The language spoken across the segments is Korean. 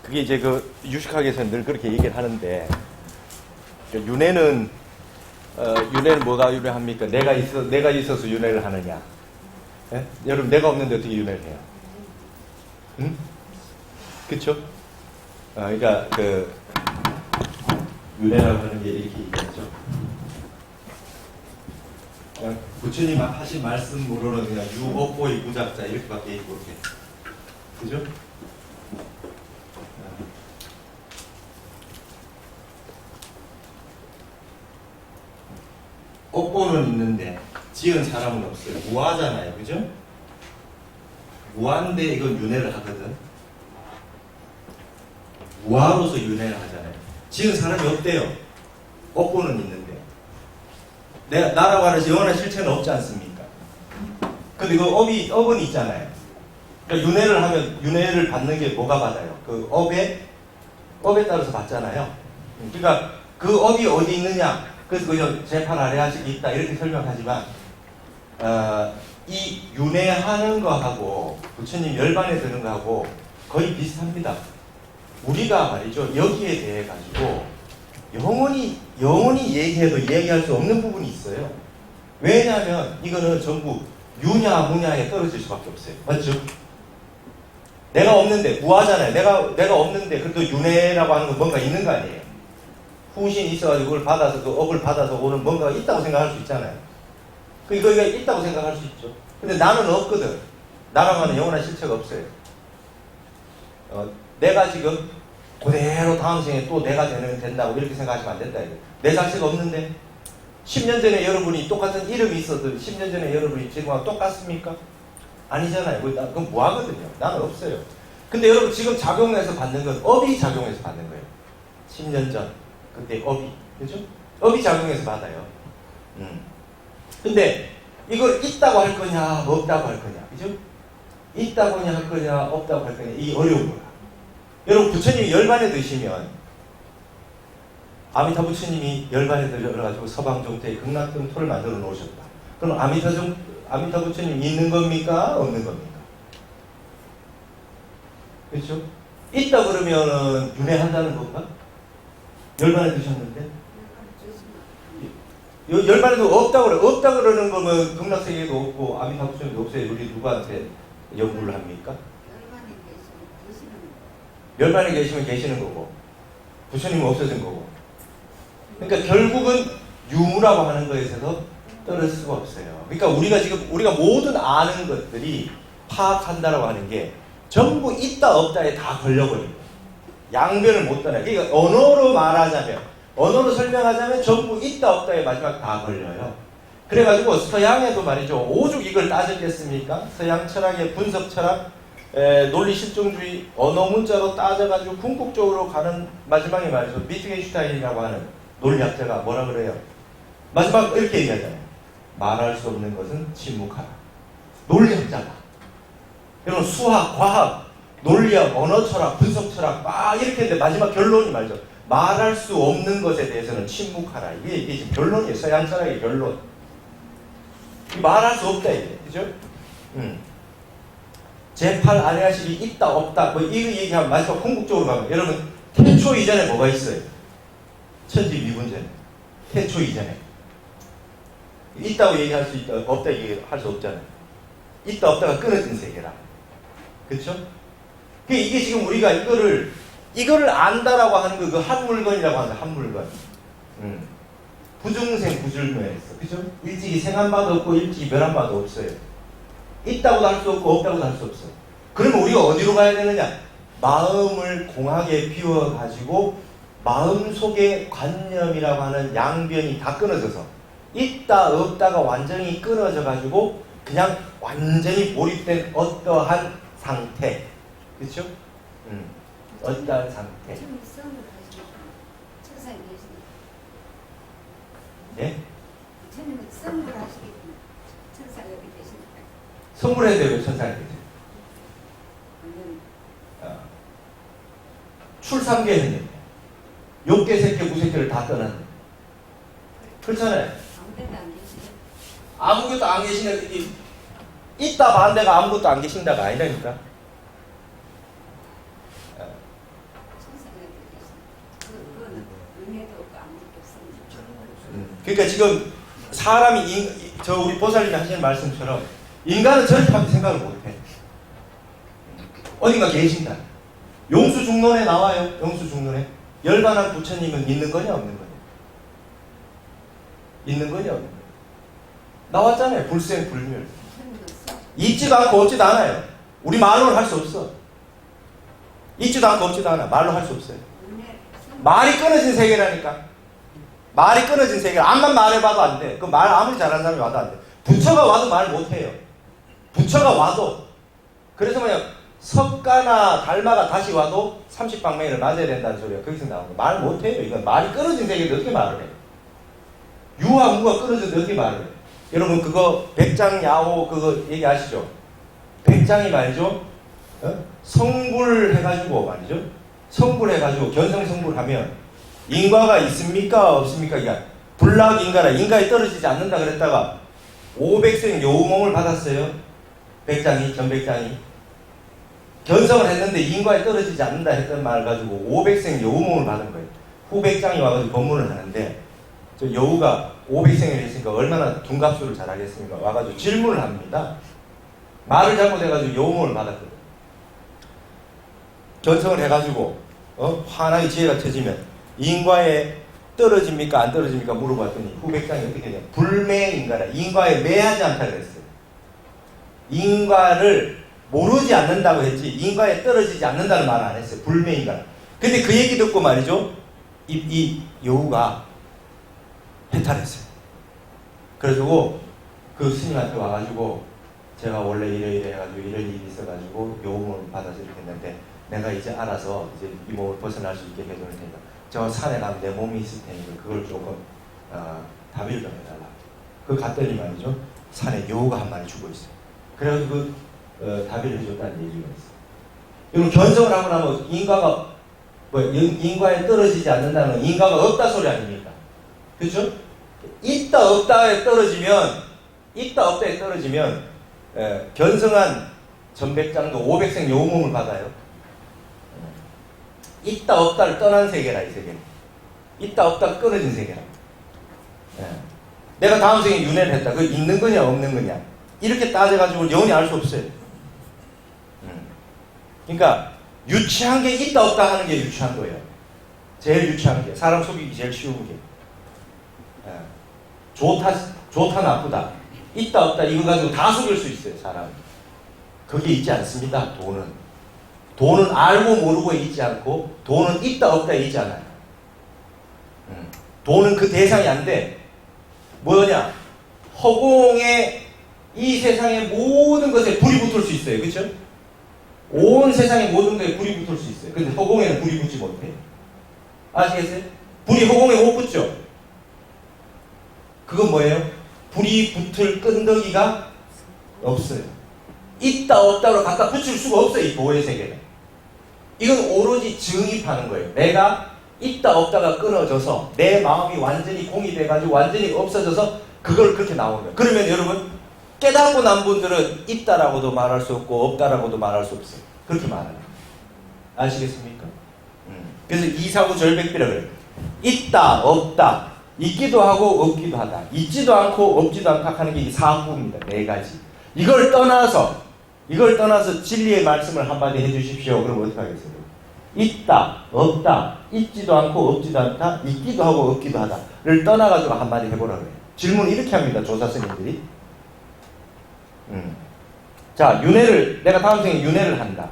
그게 이제 그 유식학에서는 늘 그렇게 얘기를 하는데, 윤회는 윤회는 뭐가 윤회합니까? 내가 있어서 윤회를 하느냐? 예? 여러분, 내가 없는데 어떻게 윤회를 해요? 응? 그쵸? 그러니까 그 윤회라고 하는 게 이렇게 얘기하죠. 그냥 부처님 하신 말씀으로는 그냥 유업보의 무작자 이렇게밖에 얘기 못해. 그죠? 업보는 있는데 지은 사람은 없어요. 무아잖아요. 그죠? 무아인데 이건 윤회를 하거든. 무아로서 윤회를 하잖아요. 지은 사람이 없대요. 업보는 있는데. 나라고 하는 영원한 실체는 없지 않습니까? 근데 그 업은 있잖아요. 그러니까 윤회를 하면 윤회를 받는 게 뭐가 받아요? 그 업에 따라서 받잖아요. 그러니까 그 업이 어디 있느냐? 그래서 그 재판 아래하식이 있다 이렇게 설명하지만 이 윤회하는 거하고 부처님 열반에 드는 거하고 거의 비슷합니다. 우리가 말이죠 여기에 대해 가지고 영원히 얘기해도 얘기할 수 없는 부분이 있어요. 왜냐하면 이거는 전부 유냐 무냐에 떨어질 수밖에 없어요. 맞죠? 내가 없는데 무아잖아요. 내가 없는데 그래도 윤회라고 하는 건 뭔가 있는 거 아니에요. 후신이 있어가지고 그걸 받아서 그 업을 받아서 오는 뭔가가 있다고 생각할 수 있잖아요. 이거가 있다고 생각할 수 있죠. 근데 나는 없거든. 나라고 하는 영원한 실체가 없어요. 내가 지금 그대로 다음 생에 또 내가 된다고 이렇게 생각하시면 안 된다. 내 자체가 없는데 10년 전에 여러분이 똑같은 이름이 있어도 10년 전에 여러분이 지금하고 똑같습니까? 아니잖아요. 그건 뭐하거든요. 나는 없어요. 근데 여러분 지금 작용해서 받는 건 업이 작용해서 받는 거예요. 10년 전 그때 업이, 그죠? 업이 작용해서 받아요. 근데 이걸 있다고 할 거냐 없다고 할 거냐, 그죠? 있다고 할 거냐 없다고 할 거냐, 이 어려운 거야. 여러분 부처님이 열반에 드시면 아미타 부처님이 열반에 들어가지고 서방정토에 극락등토를 만들어 놓으셨다. 그럼 아미타 부처님 있는 겁니까? 없는 겁니까? 그렇죠? 있다 그러면은 윤회한다는 건가? 열반에 드셨는데? 열반에도 없다 그래. 없다 그러는 거면 극락세계도 없고 아미타 부처님도 없어요. 우리 누구한테 연구를 합니까? 열반에 계시면 계시는 거고 부처님은 없어진 거고. 그러니까 결국은 유무라고 하는 거에 있어서 떨어질 수가 없어요. 그러니까 우리가 모든 아는 것들이 파악한다라고 하는 게 전부 있다 없다에 다 걸려버립니다. 양변을 못 떠나요. 그러니까 언어로 설명하자면 전부 있다 없다에 마지막 다 걸려요. 그래가지고 서양에도 말이죠. 오죽 이걸 따졌겠습니까? 서양 철학의 분석 철학, 논리 실존주의, 언어 문자로 따져가지고 궁극적으로 가는 마지막에 말이죠. 위트겐슈타인이라고 하는 논리학자가 뭐라 그래요? 마지막 이렇게 얘기하잖아요. 말할 수 없는 것은 침묵하라. 논리학자가. 여러분 수학, 과학, 논리학, 언어 철학, 분석 철학 막 이렇게 했는데 마지막 결론이 말이죠. 말할 수 없는 것에 대해서는 침묵하라. 이게 지금 결론이에요. 서양 철학의 결론. 말할 수 없다 이게. 그죠? 제8 아레아식이 있다 없다 뭐 이거 얘기하면 마지막 궁극적으로 가면 여러분 태초 이전에 뭐가 있어요? 천지미분전에. 태초 이전에. 있다고 얘기할 수 있다 없다 얘기할 수 없잖아요. 있다 없다가 끊어진 세계라. 그렇죠? 이게 지금 우리가 이거를 안다라고 하는 거 그 한 물건이라고 하는 한 물건. 부중생 부줄묘했어. 그죠? 일찍이 생한 바도 없고 일찍이 멸한 바도 없어요. 있다고도 할 수 없고 없다고도 할 수 없어. 그러면 우리가 어디로 가야 되느냐? 마음을 공하게 비워가지고 마음속의 관념이라고 하는 양변이 다 끊어져서 있다 없다가 완전히 끊어져가지고 그냥 완전히 몰입된 어떠한 상태. 그렇죠? 어떠한 상태. 예? 선물해야 돼요. 왜 천사가 되죠? 출삼계했는데 욕계, 색계, 무색계를 다 떠났는데 그렇잖아요. 아무것도 안 계시는 있다 반대가 아무것도 안 계신다가 아니라니까. 그러니까 지금 사람이 저 우리 보살님이 하시는 말씀처럼 인간은 저렇게밖에 생각을 못해. 어딘가 계신다. 용수중론에 나와요. 용수중론에 열반한 부처님은 있는 거냐 없는 거냐? 있는 거냐 없는 거냐? 나왔잖아요. 불생불멸. 있지도 않고 없지도 않아요. 우리 말로는 할 수 없어. 있지도 않고 없지도 않아. 말로 할 수 없어요. 말이 끊어진 세계라니까. 말이 끊어진 세계. 암만 말해봐도 안 돼. 그 말 아무리 잘하는 사람이 와도 안 돼. 부처가 와도 말 못해요. 부처가 와도. 그래서 뭐냐, 석가나 달마가 다시 와도 30방맹이를 맞아야 된다는 소리가 거기서 나오는 거예요. 말 못해요. 이건 말이 끊어진 세계인데 어떻게 말을 해? 유와 무가 끊어졌는데 어떻게 말을 해? 여러분 그거 백장야호 그거 얘기하시죠? 백장이 말이죠. 성불해가지고 말이죠. 성불해가지고 견성성불하면 인과가 있습니까? 없습니까? 그러니까 불락인가라. 인가에 떨어지지 않는다 그랬다가 500생 요우몽을 받았어요. 백장이, 전백장이. 견성을 했는데 인과에 떨어지지 않는다 했던 말 가지고 500생 여우몽을 받은 거예요. 후백장이 와가지고 법문을 하는데 저 여우가 500생을 했으니까 얼마나 둔갑수를 잘하겠습니까? 와가지고 질문을 합니다. 말을 잘못해가지고 여우몽을 받았거든요. 견성을 해가지고 환하게 지혜가 터지면 인과에 떨어집니까? 안 떨어집니까? 물어봤더니 후백장이 어떻게 되냐? 불매인가라. 인과에 매하지 않다 그랬어요. 인과를 모르지 않는다고 했지 인과에 떨어지지 않는다는 말을 안 했어요. 불매인가. 근데 그 얘기 듣고 말이죠. 이 여우가 해탈했어요. 그래가지고 그 스님한테 와가지고 제가 원래 이래 해가지고 이런 일이 있어가지고 요음을 받아서 이렇게 했는데 내가 이제 알아서 이제 이 몸을 벗어날 수 있게 해줄 테니까 저 산에 가면 내 몸이 있을 테니까 그걸 조금 답의를 좀 해달라. 그 갔더니 말이죠. 산에 여우가 한 마리 죽어 있어요. 그래가지고 답의를 해줬다는 얘기가 있어요. 여러분 견성을 하고 나면 인과가 인과에 떨어지지 않는다는 건 인과가 없다 소리 아닙니까? 그렇죠? 있다 없다에 떨어지면 견성한 전백장도 500생 요몸을 받아요. 있다 없다를 떠난 세계라 이 세계. 있다 없다 끊어진 세계라. 내가 다음 생에 윤회를 했다. 그거 있는 거냐 없는 거냐 이렇게 따져가지고 영원히 알 수 없어요. 그러니까 유치한 게 있다 없다 하는 게 유치한 거예요. 제일 유치한 게 사람 속이기 제일 쉬운 게 좋다 나쁘다 있다 없다 이거 가지고 다 속일 수 있어요. 사람 그게 있지 않습니다. 돈은 알고 모르고 있지 않고 돈은 있다 없다 있지 않아요. 돈은 그 대상이 안 돼. 뭐냐 허공에 이 세상의 모든 것에 불이 붙을 수 있어요. 그렇죠? 온 세상의 모든 것에 불이 붙을 수 있어요. 근데 허공에는 불이 붙지 못해요. 아시겠어요? 불이 허공에 못 붙죠? 그건 뭐예요? 불이 붙을 끈덕이가 없어요. 있다 없다로 갖다 붙일 수가 없어요. 이 보호의 세계는. 이건 오로지 증입하는 거예요. 내가 있다 없다가 끊어져서 내 마음이 완전히 공이돼가지고 완전히 없어져서 그걸 그렇게 나오는 거예요. 그러면 여러분 깨닫고 난 분들은 있다라고도 말할 수 없고 없다라고도 말할 수 없어요. 그렇게 말해요. 아시겠습니까? 그래서 이사구 절백비라 그래요. 있다 없다 있기도 하고 없기도 하다. 있지도 않고 없지도 않다 하는 게 이 사구입니다. 네 가지. 이걸 떠나서 진리의 말씀을 한마디 해주십시오. 그럼 어떻게 하겠어요? 있다 없다 있지도 않고 없지도 않다 있기도 하고 없기도 하다를 떠나가지고 한마디 해보라 그래요. 질문 이렇게 합니다. 조사 스님들이. 자, 내가 다음 생에 윤회를 한다.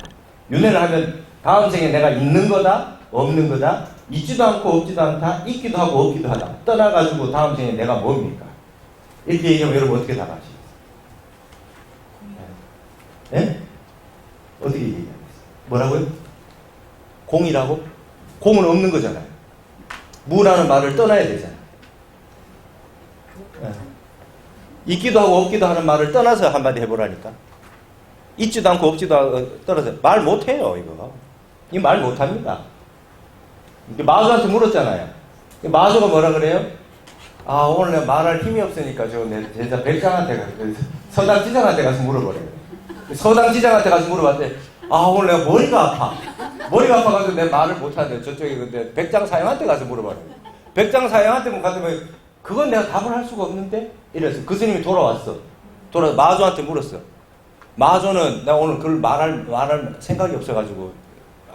윤회를 하면 다음 생에 내가 있는 거다, 없는 거다, 있지도 않고 없지도 않다, 있기도 하고 없기도 하다. 떠나가지고 다음 생에 내가 뭡니까? 이렇게 얘기하면 여러분 어떻게 답하시겠어요? 예? 어떻게 얘기하겠어요? 뭐라고요? 공이라고? 공은 없는 거잖아요. 무라는 말을 떠나야 되잖아요. 예. 있기도 하고 없기도 하는 말을 떠나서 한마디 해보라니까. 있지도 않고 없지도 않고 떠나서 말 못해요. 이거 말 못합니다. 마수한테 물었잖아요. 마수가 뭐라 그래요? 아 오늘 내가 말할 힘이 없으니까 내 제자 백장한테 가서 서당지장한테 가서 물어보래요. 서당지장한테 가서 물어봤더니 아 오늘 내가 머리가 아파가지고 내 말을 못하는데 저쪽에 근데 백장 사형한테 가서 물어봐요. 백장 사형한테 가서 그건 내가 답을 할 수가 없는데? 이랬어. 그 스님이 돌아왔어. 마조한테 물었어. 마조는 내가 오늘 그걸 말할 생각이 없어가지고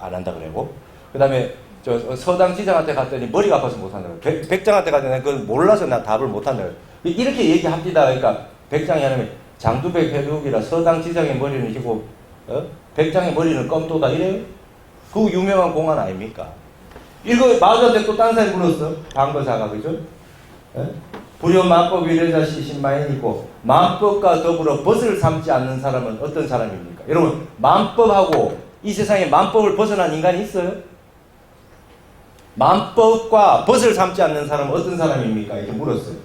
안 한다 그래고. 그 다음에 저 서당 지장한테 갔더니 머리가 아파서 못한다 그래. 백장한테 갔더니 내가 그걸 몰라서 나 답을 못한다 그래. 이렇게 얘기합니다. 그러니까 백장이 하면 장두백 해독이라 서당 지장의 머리는 이고 백장의 머리는 껌도다 이래요. 그 유명한 공안 아닙니까? 이거 마주한테 또 딴 사람이 물었어. 방거사가 그죠? 불효 만법 위례자시 신마인이고 만법과 더불어 벗을 삼지 않는 사람은 어떤 사람입니까? 여러분 만법하고 이 세상에 만법을 벗어난 인간이 있어요? 만법과 벗을 삼지 않는 사람은 어떤 사람입니까? 이렇게 물었어요.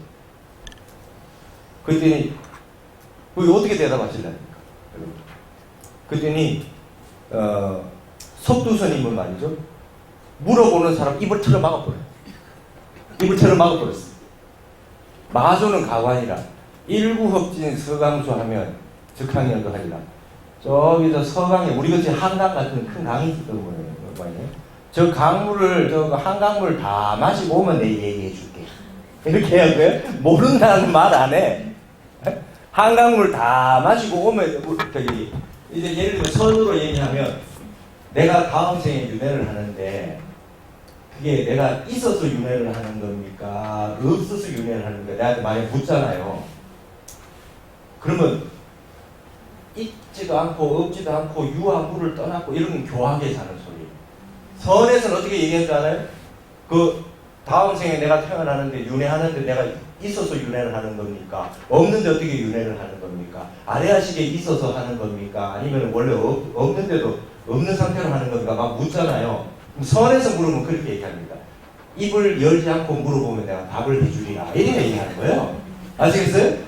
그랬더니 그게 어떻게 대답하실랍니까? 그랬더니 석두스님은 말이죠. 물어보는 사람 입을 틀어 막아버려요. 입을 틀어 막아버렸어요. 마조는 가관이라 일구흡진 서강수 하면 즉항연도 하리라. 저기서 서강에 우리같이 한강 같은 큰 강이 있던 거예요. 저 강물을 저 한강물 다 마시고 오면 내 얘기해 줄게. 이렇게 해야 돼? 모른다는 말 안 해. 한강물 다 마시고 오면 저기 이제 예를 들면 선으로 얘기하면 내가 다음 생에 윤회를 하는데 그게 내가 있어서 윤회를 하는 겁니까? 없어서 윤회를 하는 겁니까? 내한테 많이 묻잖아요. 그러면 있지도 않고 없지도 않고 유와 무를 떠났고 이런 건 교하게 사는 소리. 선에서는 어떻게 얘기한 줄 알아요? 그 다음 생에 내가 태어나는데 윤회하는데 내가 있어서 윤회를 하는 겁니까? 없는데 어떻게 윤회를 하는 겁니까? 아래아식에 있어서 하는 겁니까? 아니면 원래 없는데도 없는 상태로 하는 겁니까? 막 묻잖아요. 선에서 물으면 그렇게 얘기합니다. 입을 열지 않고 물어보면 내가 답을 해주리라. 이렇게 얘기하는 거예요. 아시겠어요?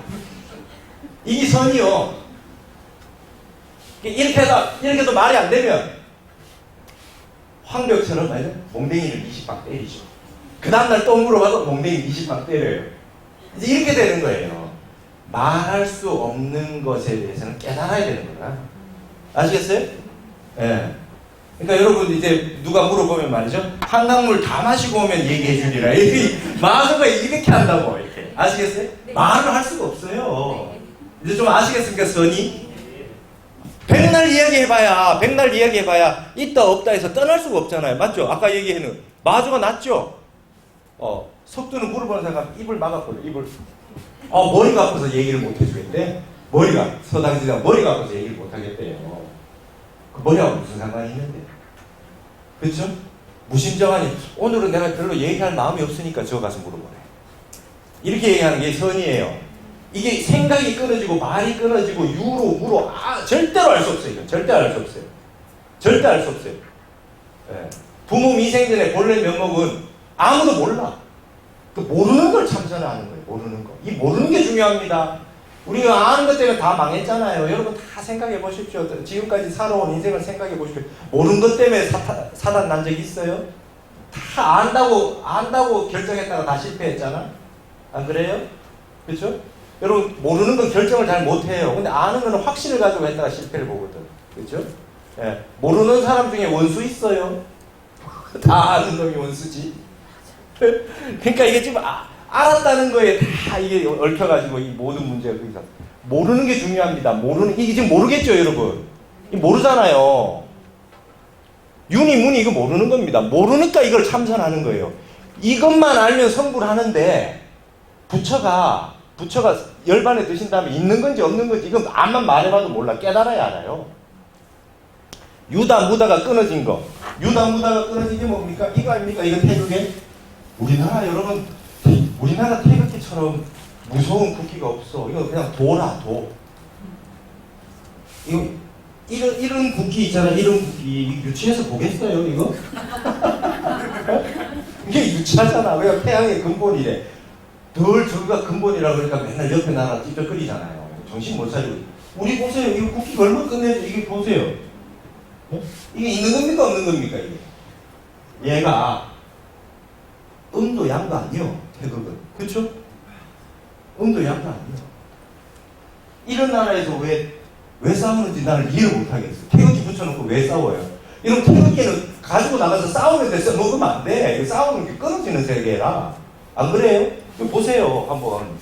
이게 선이요. 이렇게도 말이 안 되면 황벽처럼 말이죠. 몽댕이를 20방 때리죠. 그 다음날 또 물어봐도 몽댕이 20방 때려요. 이제 이렇게 되는 거예요. 말할 수 없는 것에 대해서는 깨달아야 되는 거야. 아시겠어요? 예. 네. 그러니까 여러분 이제 누가 물어보면 말이죠. 한강물 다 마시고 오면 얘기해 주리라. 마소가 이렇게 한다고 이렇게. 아시겠어요? 네. 말을 할 수가 없어요. 네. 이제 좀 아시겠습니까, 선이? 백날 이야기해봐야 있다 없다 해서 떠날 수가 없잖아요. 맞죠? 아까 얘기했는 마주가 낫죠? 석두는 물어보는 사람 입을 막았거든요. 입을. 머리가 아파서 얘기를 못 해주겠대. 서당지장 머리가 아파서 얘기를 못 하겠대요. 그 머리하고 무슨 상관이 있는데. 그렇죠? 무심정하니 오늘은 내가 별로 얘기할 마음이 없으니까 저 가서 물어보래. 이렇게 얘기하는 게 선이에요. 이게 생각이 끊어지고 말이 끊어지고 유로 무로 절대로 알 수 없어요. 이건. 절대 알 수 없어요. 네. 부모 미생전의 본래 면목은 아무도 몰라. 그 모르는 걸 참선하는 거예요. 모르는 거. 이 모르는 게 중요합니다. 우리가 아는 것 때문에 다 망했잖아요. 여러분 다 생각해 보십시오. 지금까지 살아온 인생을 생각해 보십시오. 모르는 것 때문에 사단 난 적 있어요? 다 안다고 결정했다가 다 실패했잖아. 안 그래요? 그렇죠? 여러분 모르는 건 결정을 잘 못해요. 근데 아는 건 확신을 가지고 했다가 실패를 보거든. 그렇죠? 예. 모르는 사람 중에 원수 있어요? 다 아는 놈이 원수지. 그러니까 이게 지금 알았다는 거에 다 이게 얽혀가지고 이 모든 문제가 거기서 모르는 게 중요합니다. 이게 지금 모르겠죠, 여러분? 모르잖아요. 유니문이 이거 모르는 겁니다. 모르니까 이걸 참선하는 거예요. 이것만 알면 성불 하는데 부처가 열반에 드신 다음에 있는 건지 없는 건지 이건 암만 말해봐도 몰라. 깨달아야 알아요. 유다 무다가 끊어진 거. 유다 무다가 끊어진 게 뭡니까? 이거 아닙니까? 이거 태극에? 우리나라 여러분, 우리나라 태극기처럼 무서운 국기가 없어. 이거 그냥 도라, 도. 이런 국기 있잖아. 이런 국기. 유치해서 보겠어요, 이거? 이게 유치하잖아. 왜 태양의 근본이래. 저기가 근본이라 그러니까 맨날 옆에 나라 찝쩍거리잖아요. 정신 못 차리고. 우리 보세요. 이거 국기가 얼마나 끝내죠. 이게 보세요. 이게 있는 겁니까? 없는 겁니까? 이게. 얘가 음도 양도 아니요. 태극은. 그렇죠? 음도 양도 아니요. 이런 나라에서 왜 싸우는지 나는 이해를 못하겠어. 태극기 붙여놓고 왜 싸워요? 이런 태극기는 가지고 나가서 싸우는 데 써먹으면 안 돼. 싸우는 게 끊어지는 세계라. 안 그래요? 보세요, 한번.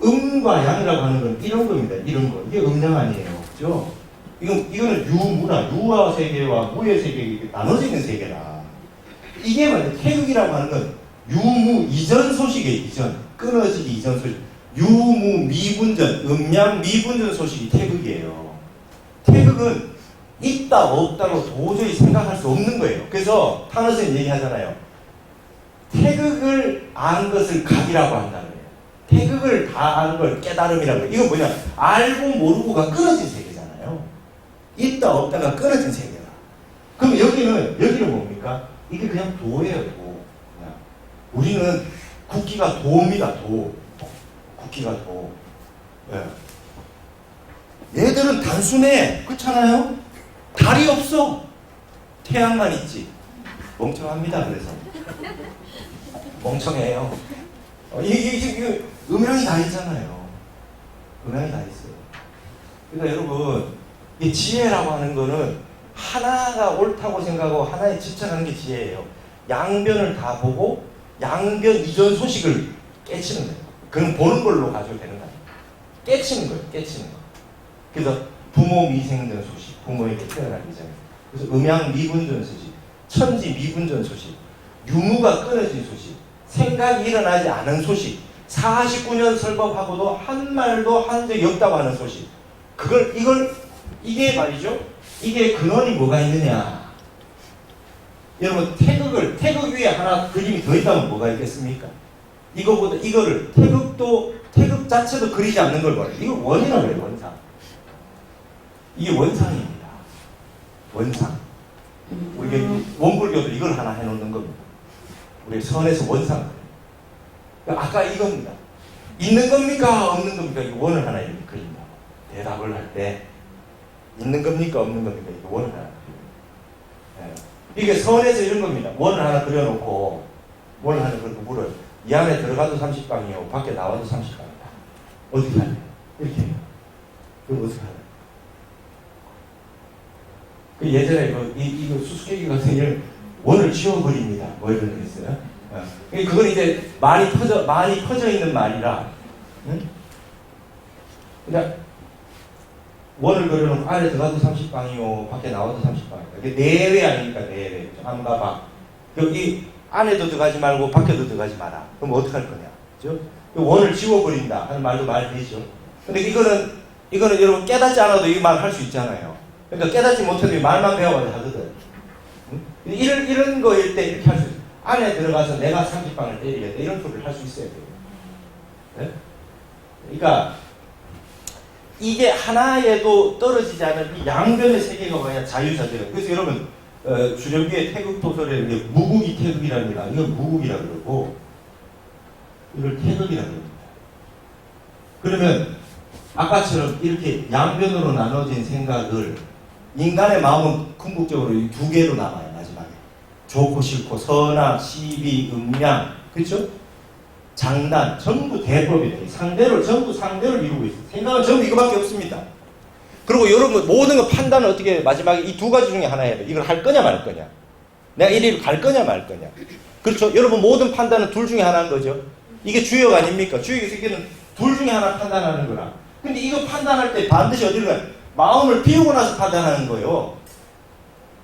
음과 양이라고 하는 건 이런 겁니다. 이런 거. 이게 음양 아니에요. 그죠? 이거는 유무라, 유와 세계와 무의 세계, 이게 나눠지는 세계라. 이게 말이야. 태극이라고 하는 건 유무 이전 소식이에요. 이전. 끊어지기 이전 소식. 유무 미분전, 음양 미분전 소식이 태극이에요. 태극은 있다 없다로 도저히 생각할 수 없는 거예요. 그래서 타너스는 얘기하잖아요. 태극을 아는 것을 각이라고 한다는 거예요. 태극을 다 아는 걸 깨달음이라고 해요. 이건 뭐냐? 알고 모르고가 끊어진 세계잖아요. 있다 없다가 끊어진 세계다. 그럼 여기는 뭡니까? 이게 그냥 도예요, 도. 그냥. 우리는 국기가 도입니다, 도. 국기가 도. 네. 얘들은 단순해. 그렇잖아요? 달이 없어. 태양만 있지. 멍청합니다, 그래서. 멍청해요. 이게 음양이 다 있잖아요. 음양이 다 있어요. 그러니까 여러분, 이 지혜라고 하는 거는 하나가 옳다고 생각하고 하나에 집착하는 게 지혜예요. 양변을 다 보고 양변 이전 소식을 깨치는 거예요. 그건 보는 걸로 가지고 되는 거예요. 깨치는 거예요. 깨치는 거. 그래서 부모 미생전 소식, 부모에게 태어나기 전에. 그래서 음양 미분전 소식, 천지 미분전 소식, 유무가 끊어진 소식, 생각이 일어나지 않은 소식, 49년 설법하고도 한 말도 한 적이 없다고 하는 소식. 이게 말이죠. 이게 근원이 뭐가 있느냐. 여러분, 태극 위에 하나 그림이 더 있다면 뭐가 있겠습니까? 태극 자체도 그리지 않는 걸 봐요. 이거 원이라고 해요, 원상. 이게 원상입니다. 원상. 우리가 원불교도 이걸 하나 해놓는 겁니다. 우리 선에서 원상. 아까 이겁니다. 있는 겁니까? 없는 겁니까? 이 원을 하나 이렇게 그린다. 대답을 할 때 있는 겁니까? 없는 겁니까? 이 원을 하나 그립니다. 이게 선에서 이런 겁니다. 원을 하나 그려놓고 원을 하나 그리고 물어요. 이 안에 들어가도 30방이요. 밖에 나와도 30방이다. 어떻게 할래요? 이렇게 해요. 그럼 어떻게 할래요? 그 예전에 이거 수수께끼 같은 경우는 원을 지워버립니다. 뭐 이런 거 있어요. 그건 이제 많이 퍼져 있는 말이라. 응? 그냥 원을 그려놓고 안에 들어가도 30방이요. 밖에 나와도 30방이다. 이게 내외 아닙니까? 내외. 안과 밖. 여기 안에도 들어가지 말고 밖에도 들어가지 마라. 그럼 어떻게 할 거냐? 그죠? 원을 지워버린다 하는 말도 말되죠. 근데 이거는 여러분 깨닫지 않아도 이 말 할 수 있잖아요. 그러니까 깨닫지 못해도 말만 배워가지고 하거든. 응? 이런 거일 때 이렇게 할 수 있어요. 안에 들어가서 내가 30방을 때리겠다. 이런 소리를 할 수 있어야 돼요. 네? 그러니까 이게 하나에도 떨어지지 않은 이 양변의 세계가 뭐야? 자유자재가. 그래서 여러분 주력기의 태극도설에 무국이 태극이랍니다. 이건 무국이라고 그러고 이걸 태극이라고 합니다. 그러면 아까처럼 이렇게 양변으로 나눠진 생각을 인간의 마음은 궁극적으로 이 두 개로 남아요. 마지막에 좋고 싫고 선악 시비 음양 그렇죠? 장단 전부 대법이에요. 전부 상대를 이루고 있어요. 생각은 전부 이거밖에 없습니다. 그리고 여러분 모든 거 판단은 어떻게 마지막에 이 두 가지 중에 하나예요. 이걸 할 거냐 말 거냐. 내가 이리로 갈 거냐 말 거냐. 그렇죠? 여러분 모든 판단은 둘 중에 하나인 거죠. 이게 주역 아닙니까? 주역의 세계는 둘 중에 하나 판단하는 거라. 근데 이거 판단할 때 반드시 어디로 가요? 마음을 비우고 나서 판단하는 거예요.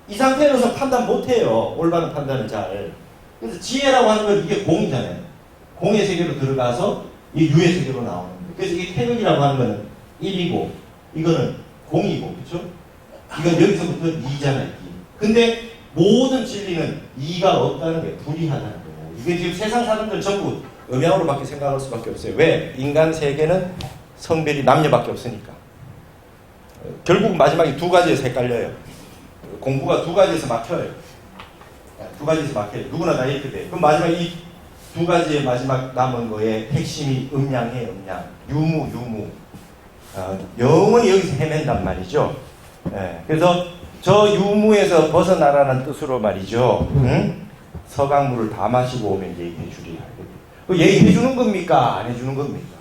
이 상태로서 판단 못해요. 올바른 판단은 잘. 그래서 지혜라고 하는 건 이게 공이잖아요. 공의 세계로 들어가서 이 유의 세계로 나오는 거예요. 그래서 이 태극이라고 하는 거는 1이고 이거는 공이고 그렇죠? 이건 여기서부터 2잖아요. 2. 근데 모든 진리는 2가 없다는 게 불이하다는 거예요. 이게 지금 세상 사람들 전부 음양으로밖에 생각할 수밖에 없어요. 왜? 인간 세계는 성별이 남녀밖에 없으니까. 결국 마지막에 두 가지에서 헷갈려요. 공부가 두 가지에서 막혀요. 두 가지에서 막혀요. 누구나 다 이렇게 돼요. 그럼 마지막 이 두 가지의 마지막 남은 거에 핵심이 음양이에요. 음양. 유무. 영원히 여기서 헤맨단 말이죠. 그래서 저 유무에서 벗어나라는 뜻으로 말이죠. 응? 서강물을 다 마시고 오면 얘기해 주리라. 얘기해 주는 겁니까? 안 해주는 겁니까?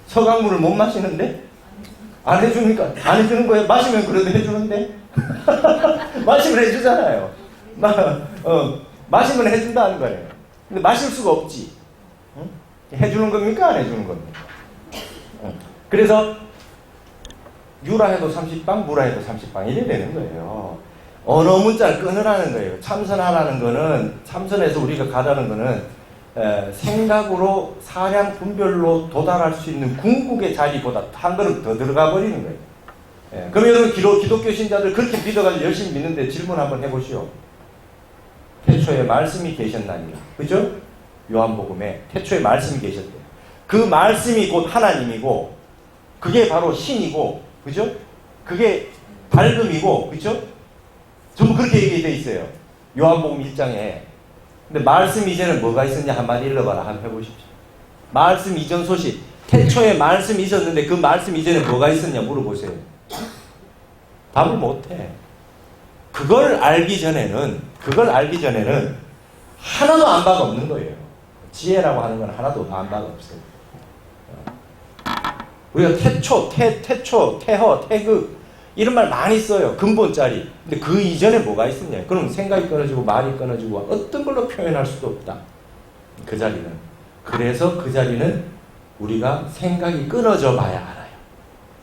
서강물을 못 마시는데? 안 해주니까? 안 해주는 거예요? 마시면 그래도 해주는데? 마시면 해주잖아요. 마시면 해준다는 거예요. 근데 마실 수가 없지. 응? 해주는 겁니까? 안 해주는 겁니까? 응. 그래서 유라 해도 30방, 무라 해도 30방 이래 되는 거예요. 언어 문자를 끊으라는 거예요. 참선하라는 거는, 참선해서 우리가 가라는 거는 생각으로 사량 분별로 도달할 수 있는 궁극의 자리보다 한 걸음 더 들어가 버리는 거예요. 그럼 여러분 기독교 신자들 그렇게 믿어가지고 열심히 믿는데 질문 한번 해보시오. 태초에 말씀이 계셨나니라. 그죠? 요한복음에 태초에 말씀이 계셨대요. 그 말씀이 곧 하나님이고 그게 바로 신이고, 그죠? 그게 밝음이고, 그죠? 전부 그렇게 얘기되어 있어요. 요한복음 1장에. 근데 말씀 이전에 뭐가 있었냐 한마디 읽어봐라. 한번 해보십시오. 말씀 이전 소식. 태초에 말씀이 있었는데 그 말씀 이전에 뭐가 있었냐 물어보세요. 답을 못해. 그걸 알기 전에는 하나도 안바가 없는 거예요. 지혜라고 하는 건 하나도 안바가 없어요. 우리가 태초, 태허, 태극 이런 말 많이 써요. 근본짜리. 근데 그 이전에 뭐가 있었냐? 그럼 생각이 끊어지고 말이 끊어지고 어떤 걸로 표현할 수도 없다. 그 자리는. 그래서 그 자리는 우리가 생각이 끊어져 봐야 알아요.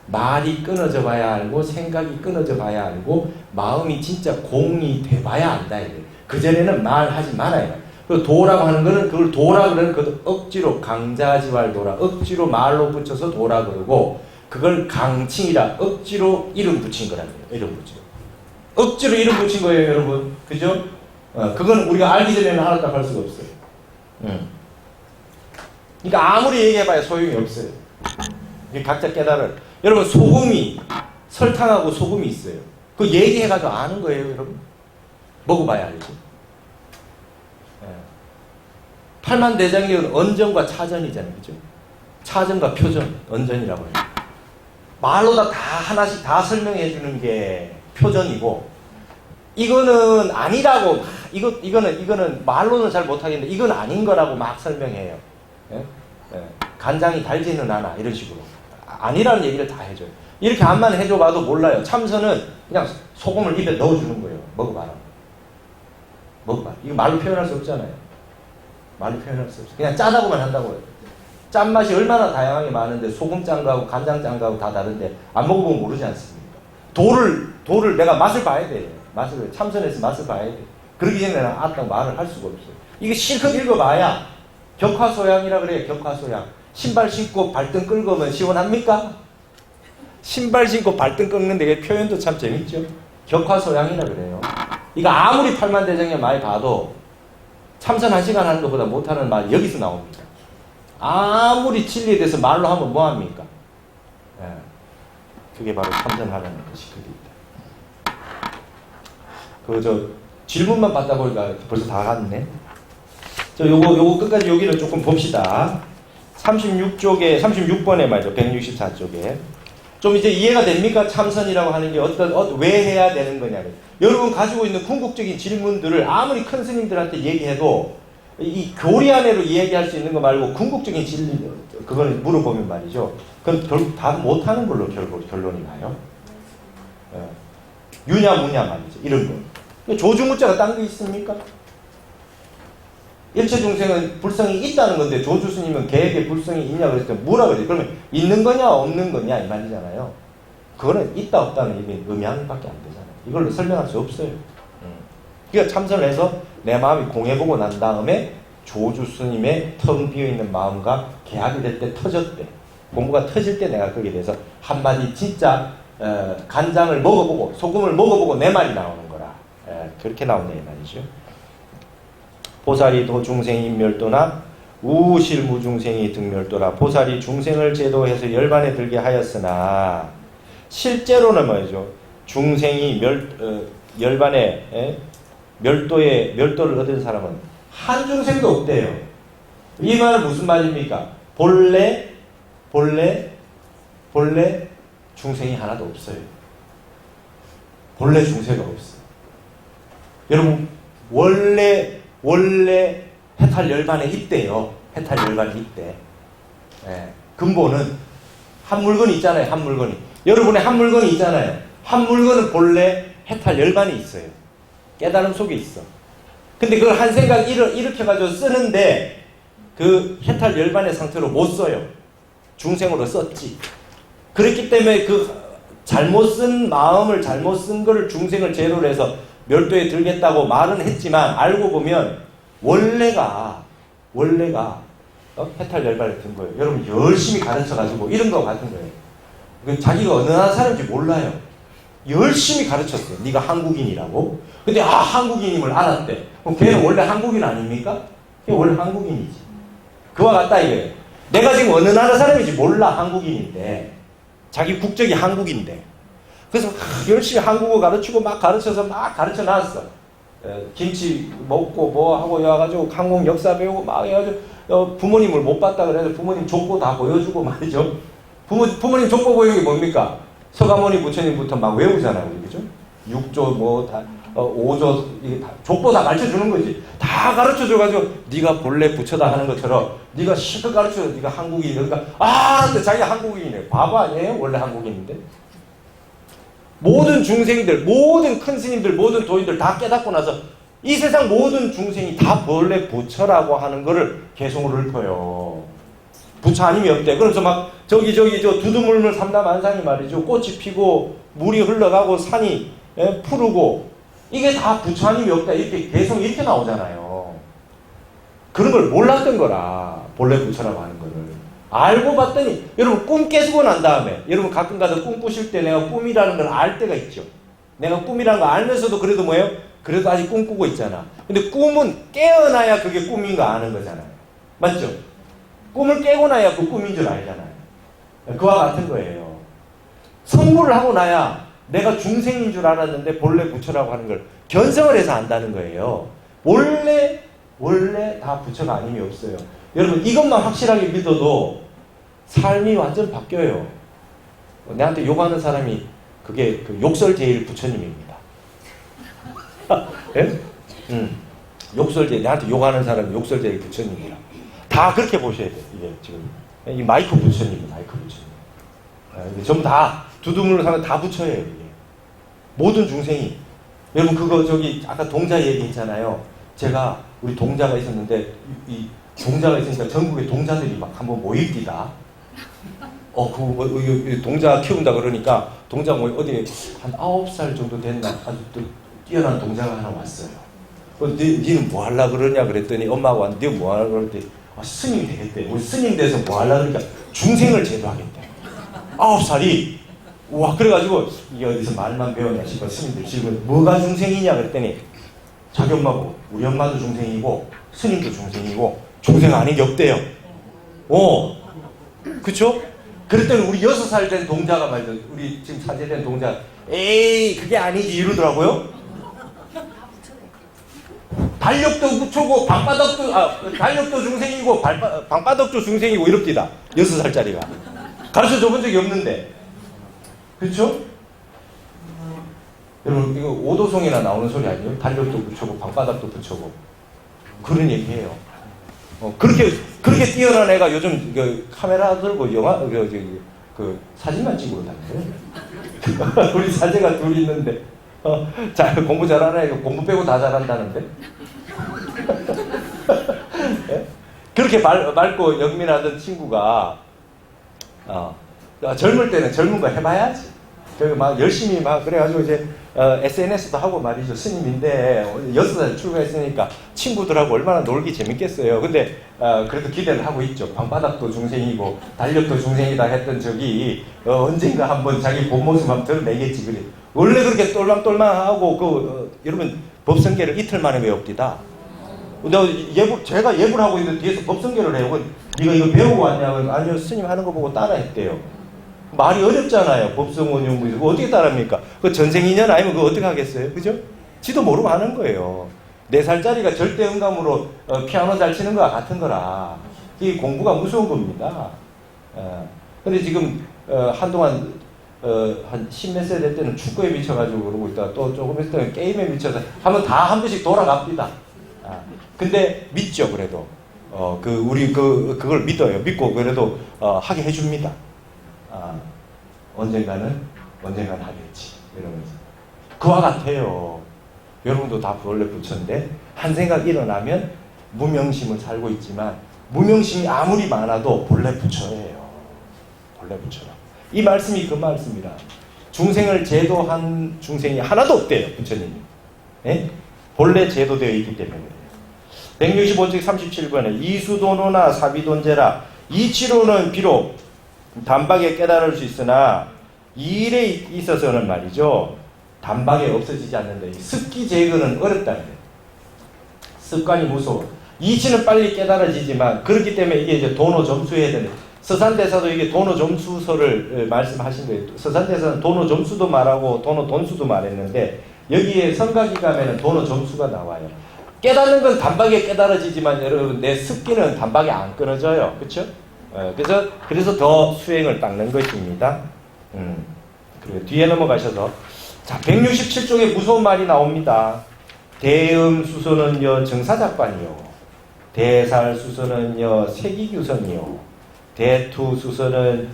말이 끊어져 봐야 알고 생각이 끊어져 봐야 알고 마음이 진짜 공이 돼 봐야 안다. 그 전에는 말하지 말아요. 그 도라고 하는 거는 그걸 도라 그러는 그 억지로 강자지왈 도라 억지로 말로 붙여서 도라 그러고 그걸 강칭이라 억지로 이름 붙인 거라는 거예요. 이름 붙인 거. 억지로 이름 붙인 거예요, 여러분. 그죠? 그건 우리가 알기 전에는 하나도 할 수가 없어요. 그러니까 아무리 얘기해봐야 소용이 없어요. 각자 깨달을. 여러분 소금이 설탕하고 소금이 있어요. 그 얘기해가지고 아는 거예요, 여러분. 먹어봐야 알지. 팔만대장경은 언전과 차전이잖아요, 그죠? 차전과 표전, 언전이라고 해요. 말로 다 하나씩 다 설명해 주는 게 표전이고, 이거는 아니라고, 이거는 말로는 잘 못하겠는데, 이건 아닌 거라고 막 설명해요. 간장이 달지는 않아, 이런 식으로. 아니라는 얘기를 다 해줘요. 이렇게 안만 해줘봐도 몰라요. 참선은 그냥 소금을 입에 넣어주는 거예요. 먹어봐라. 먹어봐라. 이거 말로 표현할 수 없잖아요. 말로 표현할 수 없어요. 그냥 짜다고만 한다고요. 짠맛이 얼마나 다양하게 많은데 소금 짠 거하고 간장 짠 거하고 다 다른데 안 먹어보면 모르지 않습니까? 돌을 내가 맛을 봐야 돼요. 참선해서 맛을 봐야 돼요. 그러기 전에 아따 말을 할 수가 없어요. 이게 실컷 읽어봐야 격화소양이라 그래요. 격화소양. 신발 신고 발등 긁으면 시원합니까? 신발 신고 발등 긁는데 표현도 참 재밌죠? 격화소양이라 그래요. 이거 아무리 팔만대장경 많이 봐도 참선 1시간 하는 것보다 못하는 말 여기서 나옵니다. 아무리 진리에 대해서 말로 하면 뭐합니까? 그게 바로 참선하라는 것이 그게 있다. 질문만 받다 보니까 벌써 다 갔네. 요거 끝까지 여기를 조금 봅시다. 36번에 말이죠. 164쪽에. 좀 이제 이해가 됩니까? 참선이라고 하는 게 왜 해야 되는 거냐고. 여러분 가지고 있는 궁극적인 질문들을 아무리 큰 스님들한테 얘기해도 이 교리 안에로 이야기할 수 있는 거 말고 궁극적인 진리, 그걸 물어보면 말이죠. 그건 결국 다 못하는 걸로 결론이 나요. 유냐 무냐 말이죠. 이런 거. 조주무자가 딴 게 있습니까? 일체 중생은 불성이 있다는 건데 조주 스님은 개에게 불성이 있냐 그랬을 때 뭐라 그러지? 그러면 있는 거냐 없는 거냐 이 말이잖아요. 그거는 있다 없다는 의미밖에 안 되잖아요. 이걸로 설명할 수 없어요. 그러니까 참선을 해서 내 마음이 공해보고 난 다음에 조주 스님의 텅 비어있는 마음과 개합이 될 때 터졌대. 공부가 터질 때 내가 거기에 대해서 한마디 진짜 간장을 먹어보고 소금을 먹어보고 내 말이 나오는 거라. 그렇게 나오네 이 말이죠. 보살이 도중생이 멸도나 우실무중생이 등멸도라. 보살이 중생을 제도해서 열반에 들게 하였으나 실제로는 말이죠. 중생이 열반에 멸도를 얻은 사람은 한 중생도 없대요. 이 말은 무슨 말입니까? 본래 중생이 하나도 없어요. 본래 중생가 없어요. 여러분 원래 해탈 열반에 있대요. 해탈 열반에 있대. 근본은 한 물건이 있잖아요. 한 물건이. 여러분의 한 물건이 있잖아요. 한 물건은 본래 해탈 열반에 있어요. 깨달음 속에 있어. 근데 그걸 한 생각 일으켜가지고 쓰는데 그 해탈 열반의 상태로 못 써요. 중생으로 썼지. 그렇기 때문에 그 잘못 쓴 마음을 잘못 쓴 거를 중생을 제로로 해서 멸도에 들겠다고 말은 했지만 알고 보면 원래가 해탈 열반에 든 거예요. 여러분 열심히 가르쳐가지고 이런 거 같은 거예요. 자기가 어느 나라 사람인지 몰라요. 열심히 가르쳤어요. 네가 한국인이라고. 근데 한국인임을 알았대. 그럼 걔는 원래 한국인 아닙니까? 걔 원래 한국인이지. 그와 같다 이거예요. 내가 지금 어느 나라 사람인지 몰라. 한국인인데 자기 국적이 한국인데 그래서 열심히 한국어 가르치고 막 가르쳐서 막 가르쳐 놨어. 김치 먹고 뭐 하고 와가지고 한국 역사 배우고 막 해가지고 부모님을 못 봤다 그래서 부모님 족보 다 보여주고 말이죠. 부모님 족보 보여주는 게 뭡니까? 서가모니 부처님부터 막 외우잖아요. 그죠? 6조 뭐 다 5조 이게 다 족보 다 가르쳐 주는 거지. 다 가르쳐 줘 가지고 네가 본래 부처다 하는 것처럼 네가 실컷 가르쳐 줘. 네가 한국인. 그러니까 근데 자기가 한국인이네. 바보 아니에요? 원래 한국인인데. 모든 중생들, 모든 큰 스님들, 모든 도인들 다 깨닫고 나서 이 세상 모든 중생이 다 본래 부처라고 하는 거를 개성으로 읊어요. 부처 아님이 없대. 그러면서 막 저기 저 두두물물 삼다만상이 말이죠. 꽃이 피고 물이 흘러가고 산이 푸르고 이게 다 부처 아님이 없다. 이렇게 개성 이렇게 나오잖아요. 그런 걸 몰랐던 거라. 본래 부처라고 하는 거를. 알고 봤더니 여러분 꿈 깨수고 난 다음에 여러분 가끔 가서 꿈 꾸실 때 내가 꿈이라는 걸 알 때가 있죠. 내가 꿈이라는 거 알면서도 그래도 뭐예요? 그래도 아직 꿈꾸고 있잖아. 근데 꿈은 깨어나야 그게 꿈인 거 아는 거잖아요. 맞죠? 꿈을 깨고 나야 그 꿈인 줄 알잖아요. 그와 같은 거예요. 성불을 하고 나야 내가 중생인 줄 알았는데 본래 부처라고 하는 걸 견성을 해서 안다는 거예요. 원래 다 부처가 아님이 없어요. 여러분 이것만 확실하게 믿어도 삶이 완전 바뀌어요. 내한테 욕하는 사람이 그게 그 욕설제일 부처님입니다. 예? 욕설제 내한테 욕하는 사람이 욕설제일 부처님이라. 다 그렇게 보셔야 돼요. 이게 지금 이 마이크 부처님이 마이크 부처님. 전부 다 두두물로 사면 다 부처예요. 이게. 모든 중생이. 여러분 그거 저기 아까 동자 얘기했잖아요. 제가 우리 동자가 있었는데 이 동자가 있으니까 전국에 동자들이 막 한번 모입니다. 동자 키운다 그러니까 동자 뭐 어디 한 9살 정도 됐나 아주 또 뛰어난 동자가 하나 왔어요. 니는 뭐 하려고 그러냐 그랬더니 엄마가 왔는데 뭐 하려고 그랬더니 스님이 되겠대. 우리 스님 돼서 뭐 하려고 그러니까 중생을 제도하겠대. 9살이 와 그래가지고 이게 어디서 말만 배웠냐 싶어 스님들 지금 뭐가 중생이냐 그랬더니 자기 엄마고 우리 엄마도 중생이고 스님도 중생이고 중생 아닌 게 없대요. 그쵸? 그랬더니 우리 6살 된 동자가 말이죠. 우리 지금 사제된 동자 에이 그게 아니지 이러더라고요. 달력도 부처고 달력도 중생이고 방바닥도 중생이고 이럽디다. 6살짜리가 가르쳐 줘본 적이 없는데 그쵸? 여러분 이거 오도송이나 나오는 소리 아니에요? 달력도 부처고 방바닥도 부처고 그런 얘기해요. 그렇게 뛰어난 애가 요즘 그 카메라 들고 영화 그 사진만 찍고 다녀요. 우리 사제가 둘 있는데 공부 잘하는 애가 공부 빼고 다 잘한다는데. 네? 그렇게 맑고 영민하던 친구가 젊을 때는 젊은 거 해봐야지. 막 열심히 막 그래가지고 이제 SNS도 하고 말이죠. 스님인데 6살 출가했으니까 친구들하고 얼마나 놀기 재밌겠어요. 근데 그래도 기대를 하고 있죠. 방바닥도 중생이고 달력도 중생이다 했던 적이 언젠가 한번 자기 본 모습 한번 드러내겠지. 그래. 원래 그렇게 똘망똘망하고 여러분 법성계를 이틀 만에 외웁디다. 제가 예불 하고 있는데 뒤에서 법성계를 해요. 네가 이거 배우고 왔냐고. 아니요 스님 하는 거 보고 따라했대요. 말이 어렵잖아요. 법성원용 그거 어떻게 따라합니까? 그 전생인연 아니면 그거 어떻게 하겠어요? 그죠? 지도 모르고 하는 거예요. 4살짜리가 절대 음감으로 피아노 잘 치는 거와 같은 거라. 이 공부가 무서운 겁니다. 근데 지금 한동안 한 10몇 세 될 때는 축구에 미쳐가지고 그러고 있다가 또 조금 있을 때는 게임에 미쳐서 한 번씩 돌아갑니다. 근데 믿죠, 그래도. 우리 그걸 믿어요. 믿고 그래도 하게 해줍니다. 언젠가는 하겠지. 이러면서. 그와 같아요. 여러분도 다 원래 부처인데, 한 생각 일어나면 무명심을 살고 있지만, 무명심이 아무리 많아도 본래 부처예요. 본래 부처라. 이 말씀이 그 말씀이라. 중생을 제도한 중생이 하나도 없대요. 부처님이. 예? 본래 제도되어 있기 때문에 그래요. 165쪽 37번에 이수도노나 사비돈제라. 이치로는 비록 단박에 깨달을 수 있으나 이 일에 있어서는 말이죠. 단박에 없어지지 않는다. 습기 제거는 어렵다. 습관이 무서워. 이치는 빨리 깨달아지지만 그렇기 때문에 이게 이제 도노 점수해야 되는. 서산대사도 이게 도노 점수서를 말씀하신 거예요. 서산대사는 도노 점수도 말하고 도노 돈수도 말했는데 여기에 성각이 가면은 도노 점수가 나와요. 깨닫는 건 단박에 깨달아지지만 여러분 내 습기는 단박에 안 끊어져요. 그렇죠? 그래서 더 수행을 닦는 것입니다. 그리고 뒤에 넘어가셔서 자 167쪽에 무서운 말이 나옵니다. 대음수소는요 정사작반이요, 대살수소는요 세기규선이요, 대투수소는요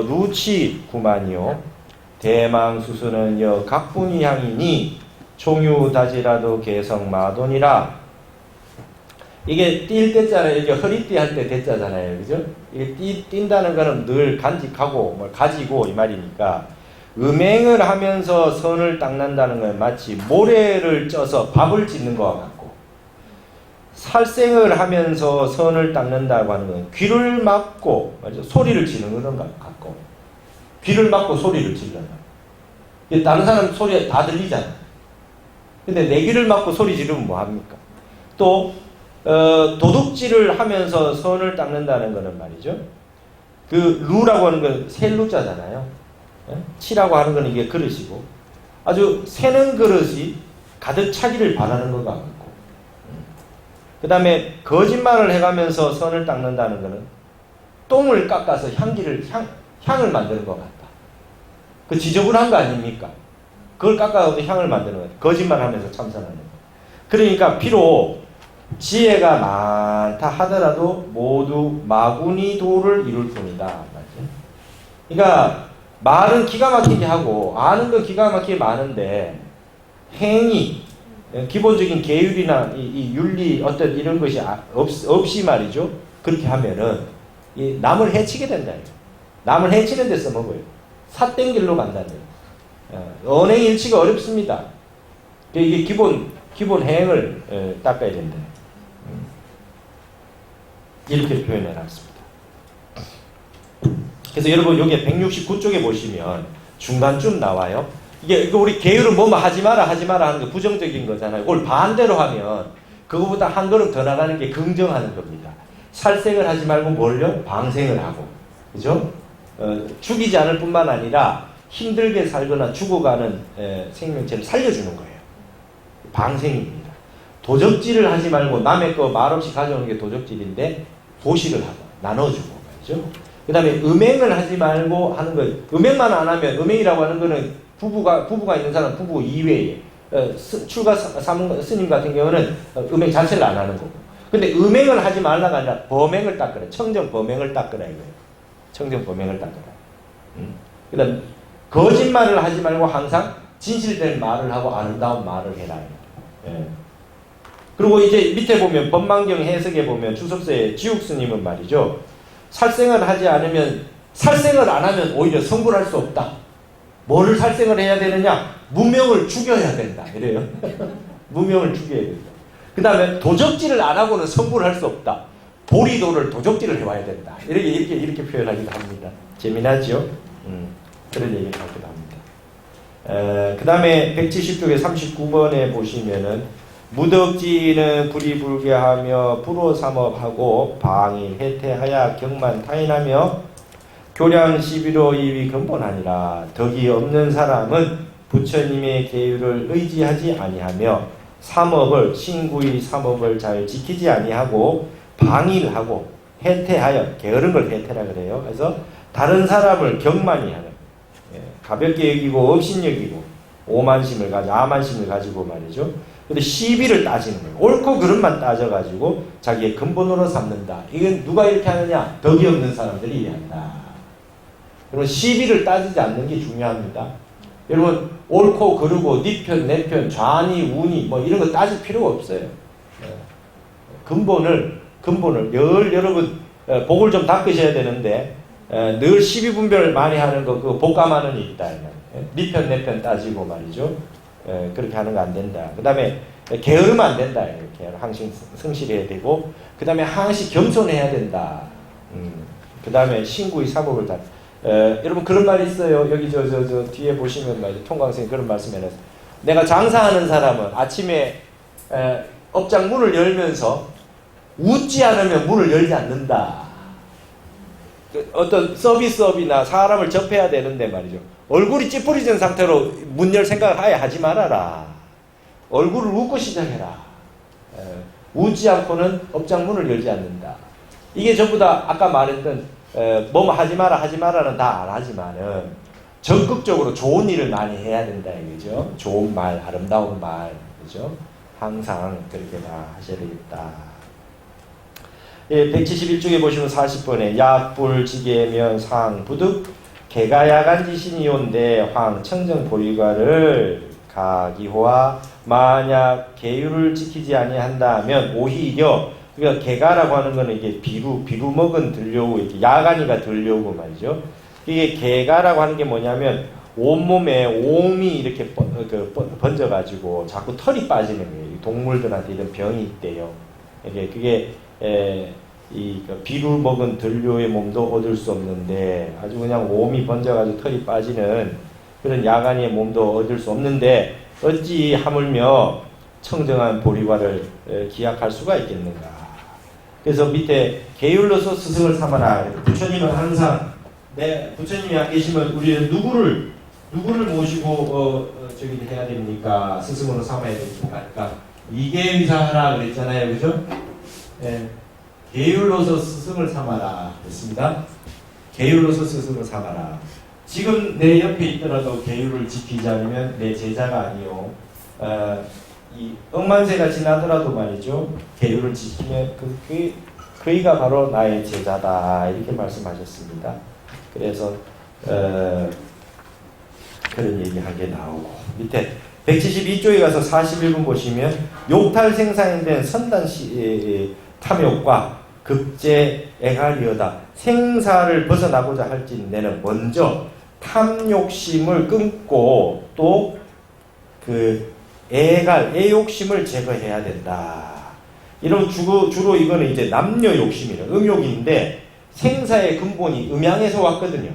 루치구만이요, 대망수소는요 각분이향이니 총유다지라도 개성마돈이라. 이게 뛸 때잖아요. 이게 허리띠 할 때 대자잖아요. 그죠? 이게 뛴다는 거는 늘 간직하고 뭘 가지고 이 말이니까 음행을 하면서 선을 닦는다는 건 마치 모래를 쪄서 밥을 짓는 것과 같고, 살생을 하면서 선을 닦는다고 하는 건 귀를 막고 맞죠? 소리를 지르는 것 같고, 귀를 막고 소리를 질러요. 다른 사람 소리 다 들리잖아. 근데 내 귀를 막고 소리 지르면 뭐합니까? 또 도둑질을 하면서 선을 닦는다는 것은 말이죠. 그 루라고 하는 건 셀루자잖아요. 치라고 하는 건 이게 그릇이고, 아주 새는 그릇이 가득 차기를 바라는 것 같고, 그 다음에 거짓말을 해가면서 선을 닦는다는 것은 똥을 깎아서 향을 만드는 것 같다. 그 지저분한 거 아닙니까? 그걸 깎아서 향을 만드는 거예요. 거짓말하면서 참선하는 거. 그러니까 비록 지혜가 많다 하더라도 모두 마구니도를 이룰 뿐이다. 맞죠? 그러니까 말은 기가 막히게 하고 아는 건 기가 막히게 많은데 행위, 기본적인 계율이나 이 윤리 어떤 이런 것이 없이 말이죠. 그렇게 하면은 남을 해치게 된다. 남을 해치는 데 써먹어요. 삿된 길로 간다는 거예요. 언행일치가 어렵습니다. 이게 기본 행을 닦아야 된다. 이렇게 표현해 놨습니다. 그래서 여러분 여기 169쪽에 보시면 중간쯤 나와요. 이게 우리 계율은 뭐뭐 하지 마라 하는 게 부정적인 거잖아요. 그걸 반대로 하면 그거보다 한 걸음 더 나가는 게 긍정하는 겁니다. 살생을 하지 말고 뭘요? 방생을 하고, 그죠? 죽이지 않을 뿐만 아니라 힘들게 살거나 죽어가는 생명체를 살려주는 거예요. 방생입니다. 도적질을 하지 말고 남의 거 말없이 가져오는 게 도적질인데 보시를 하고 나눠주고 말이죠. 그 다음에 음행을 하지 말고 하는 거예요. 음행만 안 하면, 음행이라고 하는 거는 부부가 있는 사람 부부 이외에 출가 스님 같은 경우는 음행 자체를 안 하는 거고, 근데 음행을 하지 말라가 아니라 범행을 닦으라. 청정 범행을 닦으라 이거예요. 청정 범행을 닦으라. 그 다음 거짓말을 하지 말고 항상 진실된 말을 하고 아름다운 말을 해라. 예. 그리고 이제 밑에 보면 법망경 해석에 보면 주석서에 지옥스님은 말이죠. 살생을 하지 않으면, 살생을 안 하면 오히려 성불할 수 없다. 뭐를 살생을 해야 되느냐? 무명을 죽여야 된다. 이래요. 무명을 죽여야 된다. 그 다음에 도적질을 안 하고는 성불할 수 없다. 보리도를 도적질을 해와야 된다. 이렇게 표현하기도 합니다. 재미나죠? 그런 얘기를 하기도 합니다. 그 다음에 170쪽에 39번에 보시면은 무덕지는 불이불개하며 불호삼업하고 방일 해태하야 경만 타인하며 교량 시비로 이위 근본하니라. 덕이 없는 사람은 부처님의 계율을 의지하지 아니하며 삼업을 신구의 삼업을 잘 지키지 아니하고 방일하고 해태하여, 게으른 걸 해태라 그래요. 그래서 다른 사람을 경만히 하는, 가볍게 여기고 업신여기고 오만심을 가지고 아만심을 가지고 말이죠. 근데 시비를 따지는 거예요. 옳고 그름만 따져가지고 자기의 근본으로 삼는다. 이건 누가 이렇게 하느냐? 덕이 없는 사람들이 이렇게 한다. 그러면 시비를 따지지 않는 게 중요합니다. 여러분 옳고 그르고 네 편, 내 편, 좌니 우니 뭐 이런 거 따질 필요가 없어요. 근본을 근본을 여러분 복을 좀 닦으셔야 되는데 늘 시비분별 많이 하는 거 그 복감하는 일 있다. 네 편 내 편 따지고 말이죠. 그렇게 하는 거 안 된다. 그 다음에 게으르면 안 된다. 이렇게 항상 성실해야 되고 그 다음에 항상 겸손해야 된다. 그 다음에 신구의 사복을 다. 여러분 그런 말 있어요. 여기 저 뒤에 보시면 말이죠. 통광생이 그런 말씀 해놨어요. 내가 장사하는 사람은 아침에 업장 문을 열면서 웃지 않으면 문을 열지 않는다. 어떤 서비스업이나 사람을 접해야 되는데 말이죠. 얼굴이 찌푸리진 상태로 문 열 생각을 아예 하지 말아라. 얼굴을 웃고 시작해라. 웃지 않고는 업장 문을 열지 않는다. 이게 전부 다 아까 말했던 뭐 하지 마라는 다 안 하지만은 적극적으로 좋은 일을 많이 해야 된다 이거죠. 좋은 말, 아름다운 말, 그죠? 항상 그렇게 다 하셔야 되겠다. 예, 171쪽에 보시면 40번에 약불 지게면 상 부득 개가야간지신이온데 황 청정 보리과를 가기호와 만약 계율을 지키지 아니한다면 오히려 그러니까 개가라고 하는 거는 이게 비루 먹은 들려오고 이렇게 야간이가 들려오고 말이죠. 이게 개가라고 하는 게 뭐냐면 온몸에 옴이 이렇게 번져가지고 자꾸 털이 빠지는 거예요. 동물들한테 이런 병이 있대요. 그게 이 비루 먹은 들료의 몸도 얻을 수 없는데 아주 그냥 옴이 번져가지고 털이 빠지는 그런 야간의 몸도 얻을 수 없는데 어찌 하물며 청정한 보리과를 기약할 수가 있겠는가. 그래서 밑에 계율로서 스승을 삼아라. 부처님은 항상 부처님이 안 계시면 우리는 누구를 모시고 저기 해야 됩니까? 스승으로 삼아야 됩니까? 그러니까 이계위사하라 그랬잖아요, 그죠? 예. 계율로서 스승을 삼아라 그랬습니다. 계율로서 스승을 삼아라. 지금 내 옆에 있더라도 계율을 지키지 않으면 내 제자가 아니요. 이 억만세가 지나더라도 말이죠. 계율을 지키면 그이가 바로 나의 제자다. 이렇게 말씀하셨습니다. 그래서 그런 얘기한 게 나오고 밑에 172쪽에 가서 41분 보시면 욕탈 생사인된 선단 탐욕과 급제 애갈이어다. 생사를 벗어나고자 할진내는 먼저 탐욕심을 끊고 또 그 애욕심을 제거해야 된다. 이런 주로 이거는 이제 남녀 욕심이에요. 음욕인데 생사의 근본이 음양에서 왔거든요.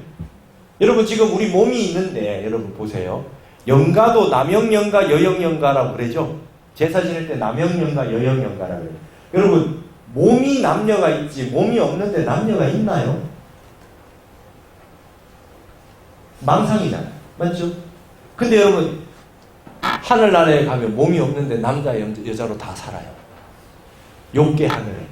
여러분 지금 우리 몸이 있는데 여러분 보세요. 영가도 남영영가 여영영가라고 그러죠. 제사 지낼 때 남영영가 여영영가라고 그래요. 여러분 몸이 남녀가 있지 몸이 없는데 남녀가 있나요? 망상이잖아요. 맞죠? 근데 여러분 하늘나라에 가면 몸이 없는데 남자 여자로 다 살아요. 욕계 하늘에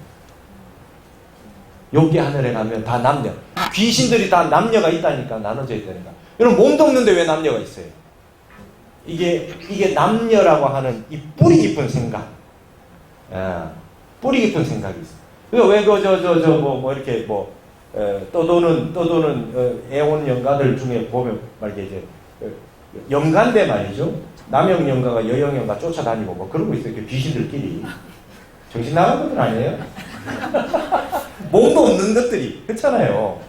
가면 다 남녀. 귀신들이 다 남녀가 있다니까 나눠져 있다니까. 여러분 몸도 없는데 왜 남녀가 있어요? 이게 남녀라고 하는 이 뿌리 깊은 생각. 뿌리 깊은 생각이 있어요. 왜 이렇게 떠도는 애혼 영가들 중에 보면 말이게 이제 영가인데 말이죠. 남영 영가가 여영 영가 쫓아다니고 뭐 그러고 있어요. 귀신들끼리. 정신 나간 것들 아니에요? 몸도 없는 것들이 그렇잖아요.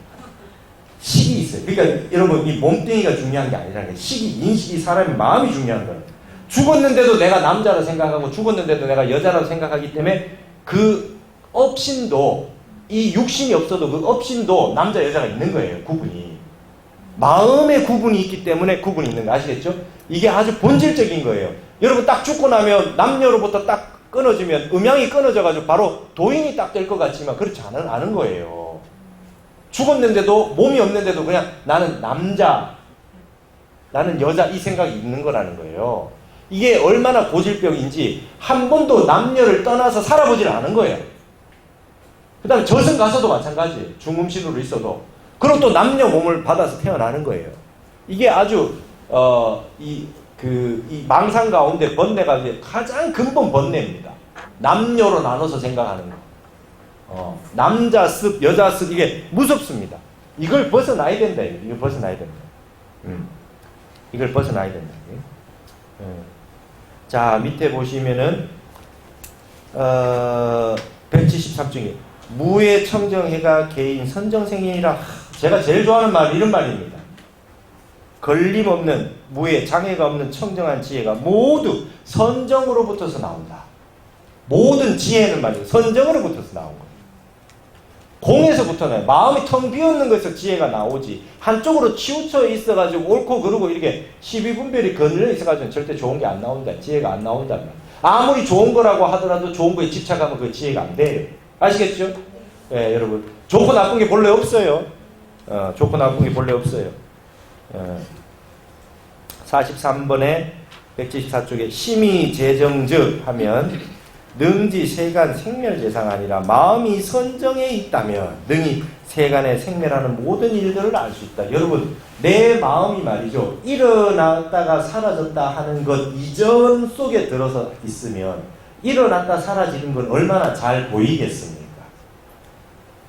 식이 있어요. 그러니까 여러분 이 몸뚱이가 중요한 게 아니라 식이 인식이 사람의 마음이 중요한 거예요. 죽었는데도 내가 남자라 생각하고 죽었는데도 내가 여자라고 생각하기 때문에 그 업신도 이 육신이 없어도 그 업신도 남자 여자가 있는 거예요. 구분이. 마음의 구분이 있기 때문에 구분이 있는 거 아시겠죠? 이게 아주 본질적인 거예요. 여러분 딱 죽고 나면 남녀로부터 딱 끊어지면 음양이 끊어져가지고 바로 도인이 딱 될 것 같지만 그렇지 않은 거예요. 죽었는데도 몸이 없는데도 그냥 나는 남자, 나는 여자 이 생각이 있는 거라는 거예요. 이게 얼마나 고질병인지 한 번도 남녀를 떠나서 살아보질 않은 거예요. 그 다음에 저승 가서도 마찬가지예요. 중음신으로 있어도. 그럼 또 남녀 몸을 받아서 태어나는 거예요. 이게 아주 이 망상 가운데 번뇌가 가장 근본 번뇌입니다. 남녀로 나눠서 생각하는 거. 남자 습, 여자 습 이게 무섭습니다. 이걸 벗어나야 된다. 이걸 벗어나야 된다. 이걸 벗어나야 된다. 자 밑에 보시면은 173쪽에 무의 청정해가 개인 선정생이라. 제가 제일 좋아하는 말 이런 말입니다. 걸림없는 무의 장애가 없는 청정한 지혜가 모두 선정으로부터서 나온다. 모든 지혜는 말이에요. 선정으로부터서 나온 거예요. 공에서부터 나요. 마음이 텅 비었는 것에서 지혜가 나오지. 한쪽으로 치우쳐 있어가지고 옳고 그르고 이렇게 시비분별이 거늘려 있어가지고 절대 좋은 게 안 나온다. 지혜가 안 나온다. 아무리 좋은 거라고 하더라도 좋은 거에 집착하면 그 지혜가 안 돼요. 아시겠죠? 예, 여러분. 좋고 나쁜 게 본래 없어요. 좋고 나쁜 게 본래 없어요. 43번에 174쪽에 심히 재정즉 하면 능지 세간 생멸재상 아니라 마음이 선정해 있다면 능히 세간의 생멸하는 모든 일들을 알 수 있다. 여러분, 내 마음이 말이죠. 일어났다가 사라졌다 하는 것 이전 속에 들어서 있으면 일어났다 사라지는 건 얼마나 잘 보이겠습니까?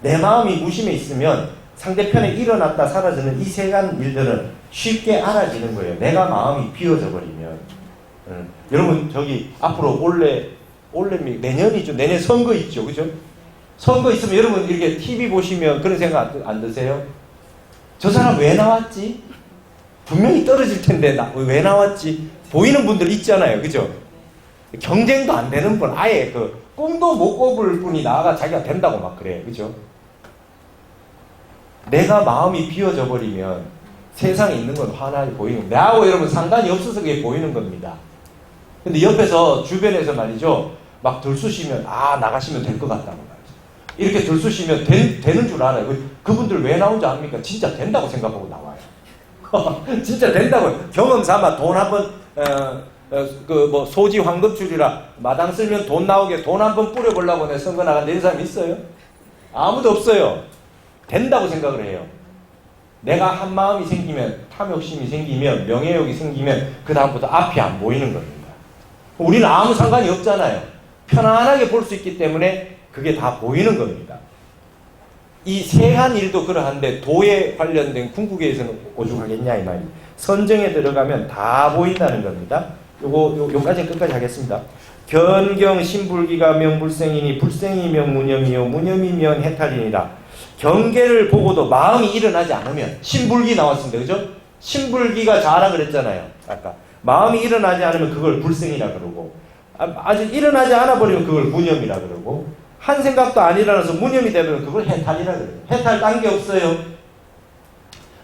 내 마음이 무심해 있으면 상대편에 일어났다 사라지는 이 세간 일들은 쉽게 알아지는 거예요. 내가 마음이 비워져 버리면. 여러분, 저기 앞으로 올해 내년이죠. 내년 선거 있죠. 그죠? 선거 있으면 여러분 이렇게 TV 보시면 그런 생각 안 드세요? 저 사람 왜 나왔지? 분명히 떨어질 텐데 왜 나왔지? 보이는 분들 있잖아요. 그죠? 경쟁도 안 되는 분, 아예 그 꿈도 못 꿔볼 분이 나와가 자기가 된다고 막 그래요. 그죠? 내가 마음이 비워져 버리면 세상에 있는 건 환하게 보이는 겁니다. 나하고 여러분 상관이 없어서 그게 보이는 겁니다. 근데 옆에서 주변에서 말이죠. 막 들쑤시면 나가시면 될 것 같다고 말이죠. 이렇게 들쑤시면 되는 줄 알아요. 그분들 왜 나온지 압니까? 진짜 된다고 생각하고 나와요. 진짜 된다고. 경험 삼아 돈 한번 소지 황급줄이라 마당 쓸면 돈 나오게 돈 한번 뿌려보려고 내 선거 나간 사람 있어요? 아무도 없어요. 된다고 생각을 해요. 내가 한 마음이 생기면, 탐욕심이 생기면, 명예욕이 생기면 그 다음부터 앞이 안 보이는 겁니다. 우리는 아무 상관이 없잖아요. 편안하게 볼 수 있기 때문에 그게 다 보이는 겁니다. 이 세한 일도 그러한데 도에 관련된 궁극에서는 오죽하겠냐 이 말이에요. 선정에 들어가면 다 보인다는 겁니다. 요까지 끝까지 하겠습니다. 견경 신불기가 명불생이니 불생이면 무념이요 무념이면 해탈이니라. 경계를 보고도 마음이 일어나지 않으면 신불기 나왔습니다. 그죠? 신불기가 자라 그랬잖아요. 아까 마음이 일어나지 않으면 그걸 불생이라 그러고 아직 일어나지 않아 버리면 그걸 무념이라 그러고 한 생각도 안 일어나서 무념이 되면 그걸 해탈이라 그래요. 해탈 딴 게 없어요.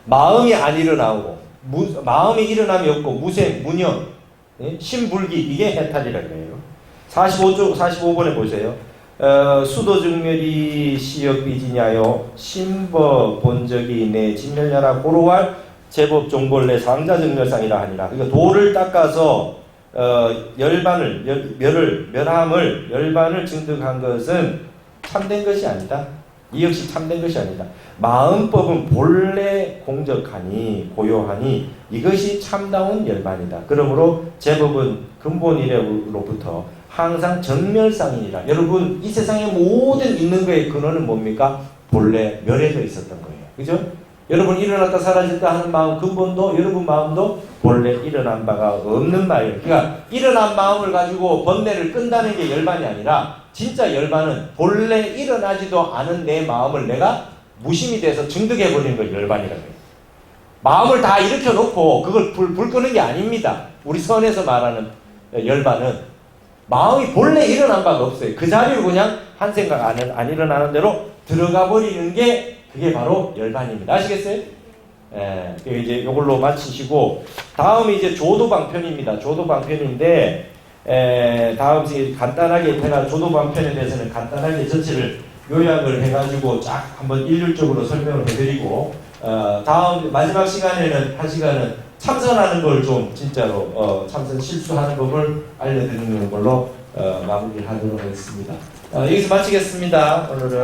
마음이 안 일어나고 마음이 일어남이 없고 무생, 무념, 신불기 이게 해탈이라 그래요. 45번에 보세요. 수도증멸이 시역비지냐요 신버 본적이 내 진멸냐라 고로할 제법 종벌내 상자증멸상이라 하니라. 그러니까 돌을 닦아서 멸함을 열반을 증득한 것은 참된 것이 아니다. 이 역시 참된 것이 아니다. 마음법은 본래 공적하니 고요하니 이것이 참다운 열반이다. 그러므로 제법은 근본 이래로부터 항상 정멸상이니라. 여러분, 이 세상의 모든 있는 거의 근원은 뭡니까? 본래 멸해져 있었던 거예요. 그죠? 여러분 일어났다 사라졌다 하는 마음 근본도 여러분 마음도 본래 일어난 바가 없는 말이에요. 그러니까 일어난 마음을 가지고 번뇌를 끈다는 게 열반이 아니라 진짜 열반은 본래 일어나지도 않은 내 마음을 내가 무심이 돼서 증득해버리는 걸 열반이라고 해요. 마음을 다 일으켜놓고 그걸 불 끄는 게 아닙니다. 우리 선에서 말하는 열반은 마음이 본래 일어난 바가 없어요. 그 자리로 그냥 한 생각 안 일어나는 대로 들어가 버리는 게 그게 바로 열반입니다. 아시겠어요? 예, 이제 이걸로 마치시고 다음이 이제 조도방편입니다. 조도방편인데 다음 간단하게 제가 조도방편에 대해서는 간단하게 전체를 요약을 해가지고 쫙 한번 일률적으로 설명을 해드리고 다음 마지막 시간에는 한 시간은 참선하는 걸 좀 진짜로 참선 실수하는 법을 알려드리는 걸로 마무리를 하도록 하겠습니다. 여기서 마치겠습니다. 오늘은.